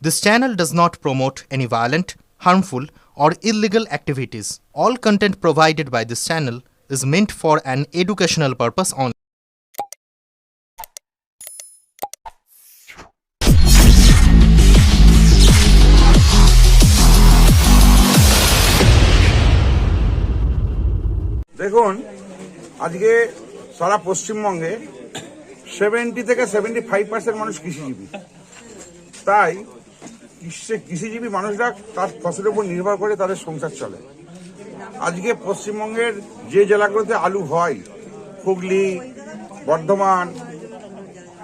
This channel does not promote any violent, harmful, or illegal activities. All content provided by this channel is meant for an educational purpose only. দেখুন, আজকে সারা পশ্চিমবঙ্গে 70 থেকে 75% মানুষ কৃষিজীবী। তাই কৃষিজীবী মানুষরা তার ফসলের উপর নির্ভর করে তাদের সংসার চলে। আজকে পশ্চিমবঙ্গের যে জেলাগুলোতে আলু হয়, হুগলি, বর্ধমান,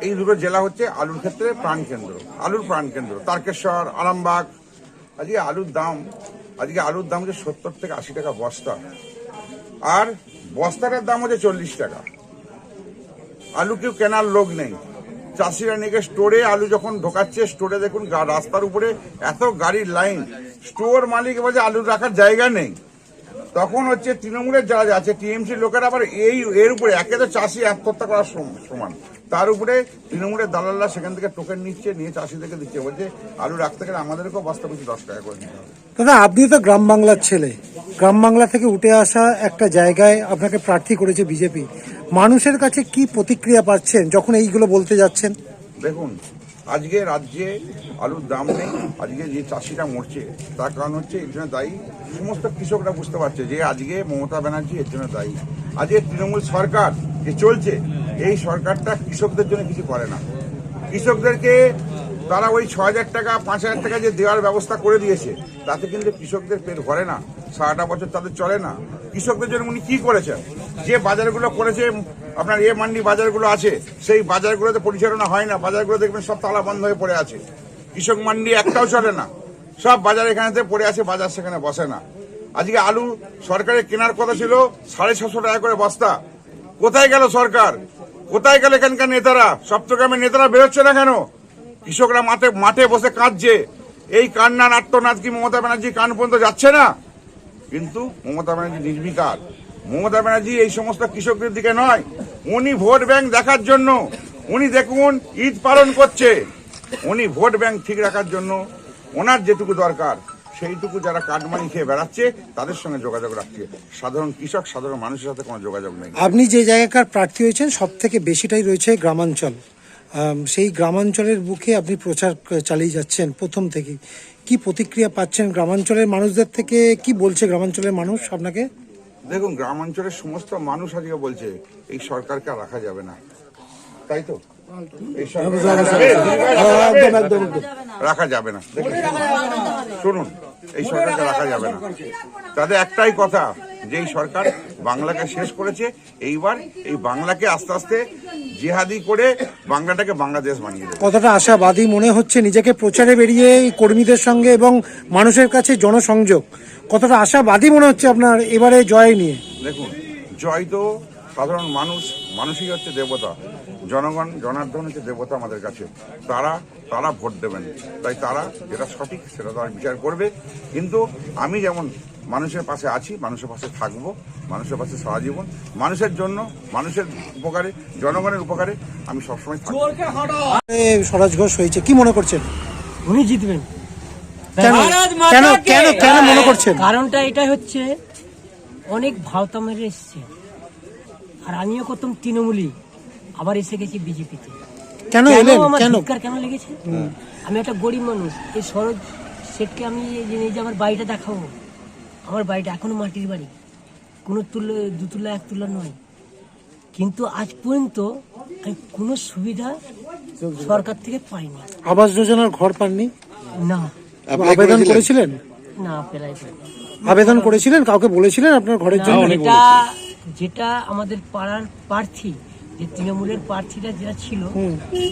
এই দুটো জেলা হচ্ছে আলুর ক্ষেত্রে প্রাণকেন্দ্র, আলুর প্রাণকেন্দ্র। তারকেশ্বর, আরামবাগ। আজকে আলুর দাম হচ্ছে 70 থেকে 80 টাকা বস্তা, আর বস্তাটার দাম হচ্ছে 40 টাকা। আলু কেউ কেনার লোক নেই। চাষিরা নিয়ে স্টোরে আলু যখন ঢোকাচ্ছে, স্টোরে দেখুন রাস্তার উপরে এত গাড়ির লাইন, স্টোর মালিক বলছে আলু রাখার জায়গা নেই। তখন হচ্ছে তৃণমূলের যারা আছে, টিএমসি লোকেরা আবার এর উপরে একে তো চাষি আত্মহত্যা করার সমান, তার উপরে তৃণমূলের দালালরা সেখান থেকে টোকেন নিয়ে চাষিদেরকে দিচ্ছে, বলছে আলু রাখতে গেলে আমাদেরকেও বস্তা পিছু 10 টাকা করে নিতে হবে। দাদা, আপনি তো গ্রাম বাংলার ছেলে, গ্রাম বাংলা থেকে উঠে আসা একটা জায়গায় আপনাকে প্রার্থী করেছে বিজেপি। মানুষের কাছে কি প্রতিক্রিয়া পাচ্ছেন যখন এইগুলো বলতে যাচ্ছেন? দেখুন, আজকে রাজ্যে আলুর দাম নেই, আজকে যে চাষিরা মরছে তার কারণ হচ্ছে এর জন্য দায়ী সমস্ত কৃষকরা বুঝতে পারছে যে আজকে মমতা ব্যানার্জি এর জন্য দায়ী। আজকে তৃণমূল সরকার যে চলছে, এই সরকারটা কৃষকদের জন্য কিছু করে না। কৃষকদেরকে তারা ওই 6,000 টাকা 5,000 টাকা যে দেওয়ার ব্যবস্থা করে দিয়েছে, তাতে কিন্তু কৃষকদের পেট ভরে না, সারাটা বছর তাদের চলে না। কৃষকদের জন্য উনি কি করেছেন? যে বাজারগুলো করেছে, আপনার মান্ডি বাজারগুলো আছে, সেই বাজারগুলোতে পরিচালনা হয় না। বাজারগুলো দেখবেন সব তালা বন্ধ হয়ে পড়ে আছে, কৃষক মান্ডি একটাও চলে না, সব বাজার এখানেতে পড়ে আছে, বাজার সেখানে বসে না। আজকে আলু সরকারের কেনার কথা ছিল 650 টাকা করে বস্তা। কোথায় গেল সরকার? কোথায় গেল এখানকার নেতারা? চট্টগ্রামের নেতারা বেরোচ্ছে না কেন? কৃষকরা মাঠে বসে কাঁদছে। এই কান্না নাট্যনাথ কি মমতা ব্যানার্জি কান পর্যন্ত যাচ্ছে না? কিন্তু মমতা ব্যানার্জি নির্বিকার। মমতা ব্যানার্জি এই সমস্ত কৃষকদের দিকে নয়, উনি ভোট ব্যাংক দেখার জন্য, উনি দেখুন ঈদ পালন করছে, উনি ভোট ব্যাংক ঠিক রাখার জন্য ওনার যেটুকু দরকার সেইটুকু যারা কাটমানি খেয়ে বেড়াচ্ছে তাদের সঙ্গে যোগাযোগ রাখছে। সাধারণ কৃষক, সাধারণ মানুষের সাথে কোনো যোগাযোগ নেই। আপনি যে জায়গাকার প্রার্থী হয়েছেন সব থেকে বেশিটাই রয়েছে গ্রামাঞ্চল। সেই গ্রামাঞ্চলের বুকে আপনি প্রচার চালিয়ে যাচ্ছেন প্রথম থেকে। কি প্রতিক্রিয়া পাচ্ছেন গ্রামাঞ্চলের মানুষদের থেকে? কি বলছে গ্রামাঞ্চলের মানুষ আপনাকে? দেখুন, গ্রামাঞ্চলের সমস্ত মানুষ আজকে বলছে এই সরকারকে রাখা যাবে না, তাই তো? এই রাখা যাবে না। শুনুন, এই সরকারকে রাখা যাবে না। তাদের একটাই কথা যে এই সরকার বাংলাকে শেষ করেছে, এইবার এই বাংলাকে আস্তে আস্তে জিহাদি করে বাংলাটাকে বাংলাদেশ বানিয়ে দেবে। কতটা আশাবাদী মনে হচ্ছে নিজেকে প্রচারে বেরিয়ে কর্মীদের সঙ্গে এবং মানুষের কাছে জনসংযোগ, কতটা আশাবাদী মনে হচ্ছে আপনার এবারে জয় নিয়ে? দেখুন, জয় তো সাধারণ মানুষই হচ্ছে দেবতা। জনগণ, জনার্দন হচ্ছে দেবতা আমাদের কাছে। তারা ভোট দেবেন, তাই তারা যেটা সঠিক সেটা তারা বিচার করবে। কিন্তু আমি যেমন মানুষের পাশে আছি, মানুষের পাশে থাকবো, মানুষের পাশে সারা জীবন, মানুষের জন্য, মানুষের উপকারে, জনগণের উপকারে আমি সবসময় থাকবো। স্বরাজ ঘোষ হয়েছে, কি মনে করছেন? উনি জিতবেন। কেন মনে করছেন? কারণটা এটাই হচ্ছে, অনেক ভাওতা মেরে এসছে, আর আমিও করতাম তৃণমূলী, আবার এসে গেছি বিজেপিতে। কেন লেগেছে? আমি একটা গরিব মানুষ, এই সরোজ শেঠকে আমি এই যে আমার বাড়িটা দেখাবো, আমার বাড়িটা এখনো মাটির বাড়ি, কোনো দুতলা একতলা নয়, কিন্তু আজ পর্যন্ত আমি কোনো সুবিধা সরকার থেকে পাইনি। আবাস যোজনার ঘর পাননি? না। আবেদন করেছিলেন? না, আবেদন করেছিলেন? কাউকে বলেছিলেন আপনার ঘরের জন্য? যেটা আমাদের পাড়ার প্রার্থী, যে তৃণমূলের প্রার্থীরা যেটা ছিল,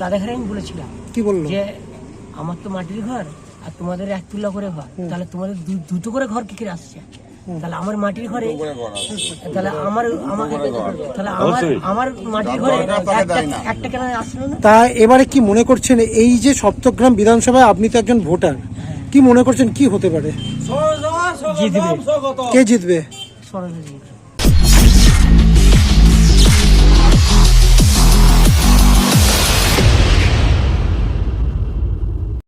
তাদের ঘরে আমি বলেছিলাম, কি বললো, যে আমার তো মাটির ঘর আর তোমাদের একতলা করে ঘর, তাহলে তোমাদের দুটো করে ঘর কি করে আসছে? তাহলে আমার মাটির ঘরে, তাহলে আমার মাটির ঘরে একটা কেন আসলো না? তা এবারে কি মনে করছেন, এই যে সপ্তগ্রাম বিধানসভায় আপনি তো একজন ভোটার, কি মনে করছেন কি হতে পারে? জিতবে। কে জিতবে? সরোজ জিতবে।